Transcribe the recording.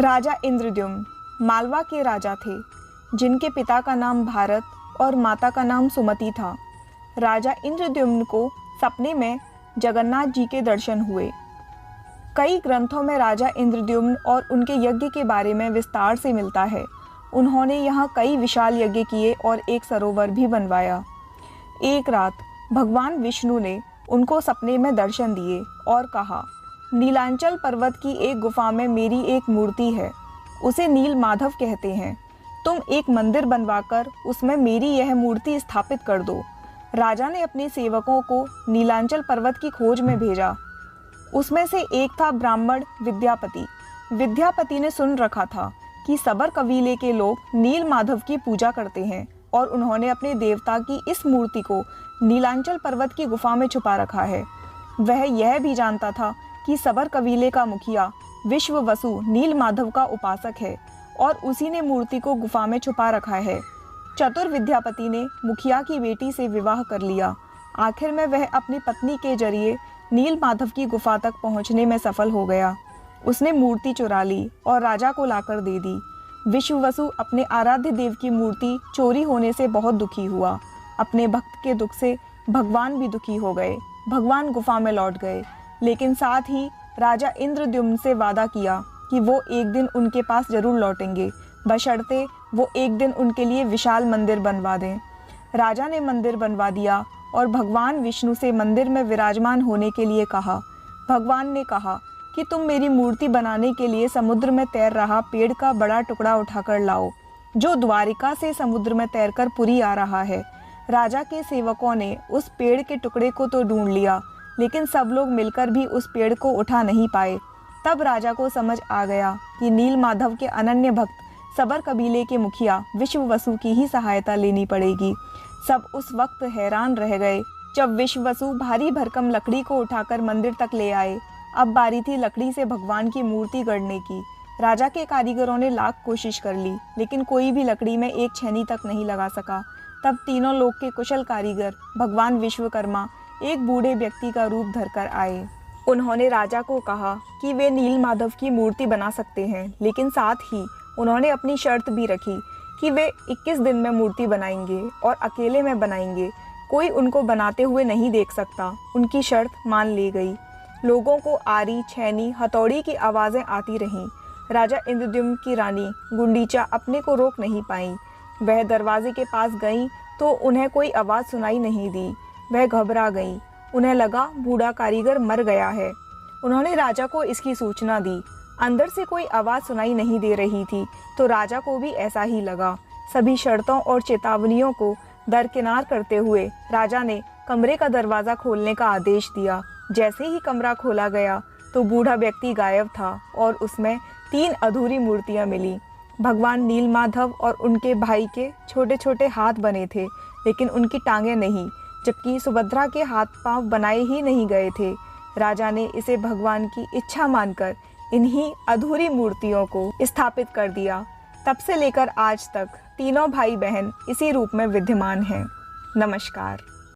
राजा इंद्रद्युम्न मालवा के राजा थे, जिनके पिता का नाम भारत और माता का नाम सुमति था। राजा इंद्रद्युम्न को सपने में जगन्नाथ जी के दर्शन हुए। कई ग्रंथों में राजा इंद्रद्युम्न और उनके यज्ञ के बारे में विस्तार से मिलता है। उन्होंने यहाँ कई विशाल यज्ञ किए और एक सरोवर भी बनवाया। एक रात भगवान विष्णु ने उनको सपने में दर्शन दिए और कहा, नीलांचल पर्वत की एक गुफा में मेरी एक मूर्ति है, उसे नील माधव कहते हैं। तुम एक मंदिर बनवाकर उसमें मेरी यह मूर्ति स्थापित कर दो। राजा ने अपने सेवकों को नीलांचल पर्वत की खोज में भेजा। उसमें से एक था ब्राह्मण विद्यापति। विद्यापति ने सुन रखा था कि सबर कबीले के लोग नील माधव की पूजा करते हैं और उन्होंने अपने देवता की इस मूर्ति को नीलांचल पर्वत की गुफा में छुपा रखा है। वह यह भी जानता था कि सबर कबीले का मुखिया विश्ववसु नील माधव का उपासक है और उसी ने मूर्ति को गुफा में छुपा रखा है। चतुर विद्यापति ने मुखिया की बेटी से विवाह कर लिया। आखिर में वह अपनी पत्नी के जरिए नील माधव की गुफा तक पहुंचने में सफल हो गया। उसने मूर्ति चुरा ली और राजा को लाकर दे दी। विश्ववसु अपने आराध्य देव की मूर्ति चोरी होने से बहुत दुखी हुआ। अपने भक्त के दुख से भगवान भी दुखी हो गए। भगवान गुफा में लौट गए, लेकिन साथ ही राजा इंद्रद्युम्न से वादा किया कि वो एक दिन उनके पास जरूर लौटेंगे, बशर्ते वो एक दिन उनके लिए विशाल मंदिर बनवा दें। राजा ने मंदिर बनवा दिया और भगवान विष्णु से मंदिर में विराजमान होने के लिए कहा। भगवान ने कहा कि तुम मेरी मूर्ति बनाने के लिए समुद्र में तैर रहा पेड़ का बड़ा टुकड़ा उठाकर लाओ, जो द्वारिका से समुद्र में तैरकर पुरी आ रहा है। राजा के सेवकों ने उस पेड़ के टुकड़े को तो ढूंढ लिया, लेकिन सब लोग मिलकर भी उस पेड़ को उठा नहीं पाए। तब राजा को समझ आ गया कि नील माधव के अनन्य भक्त सबर कबीले के मुखिया विश्ववसु की ही सहायता लेनी पड़ेगी। सब उस वक्त हैरान रह गए जब विश्ववसु भारी भरकम लकड़ी को उठाकर मंदिर तक ले आए। अब बारी थी लकड़ी से भगवान की मूर्ति गढ़ने की। राजा के कारीगरों ने लाख कोशिश कर ली, लेकिन कोई भी लकड़ी में एक छेनी तक नहीं लगा सका। तब तीनों लोक के कुशल कारीगर भगवान विश्वकर्मा एक बूढ़े व्यक्ति का रूप धरकर आए। उन्होंने राजा को कहा कि वे नील माधव की मूर्ति बना सकते हैं, लेकिन साथ ही उन्होंने अपनी शर्त भी रखी कि वे 21 दिन में मूर्ति बनाएंगे और अकेले में बनाएंगे। कोई उनको बनाते हुए नहीं देख सकता। उनकी शर्त मान ली गई। लोगों को आरी, छेनी, हथौड़ी की आवाज़ें आती रहीं। राजा इंद्रद्युम्न की रानी गुंडीचा अपने को रोक नहीं पाई। वह दरवाजे के पास गईं तो उन्हें कोई आवाज़ सुनाई नहीं दी। वह घबरा गईं। उन्हें लगा बूढ़ा कारीगर मर गया है। उन्होंने राजा को इसकी सूचना दी। अंदर से कोई आवाज़ सुनाई नहीं दे रही थी, तो राजा को भी ऐसा ही लगा। सभी शर्तों और चेतावनियों को दरकिनार करते हुए राजा ने कमरे का दरवाज़ा खोलने का आदेश दिया। जैसे ही कमरा खोला गया तो बूढ़ा व्यक्ति गायब था और उसमें 3 अधूरी मूर्तियां मिली। भगवान नील माधव और उनके भाई के छोटे छोटे हाथ बने थे, लेकिन उनकी टांगें नहीं, जबकि सुभद्रा के हाथ पांव बनाए ही नहीं गए थे। राजा ने इसे भगवान की इच्छा मानकर इन्हीं अधूरी मूर्तियों को स्थापित कर दिया। तब से लेकर आज तक तीनों भाई बहन इसी रूप में विद्यमान हैं। नमस्कार।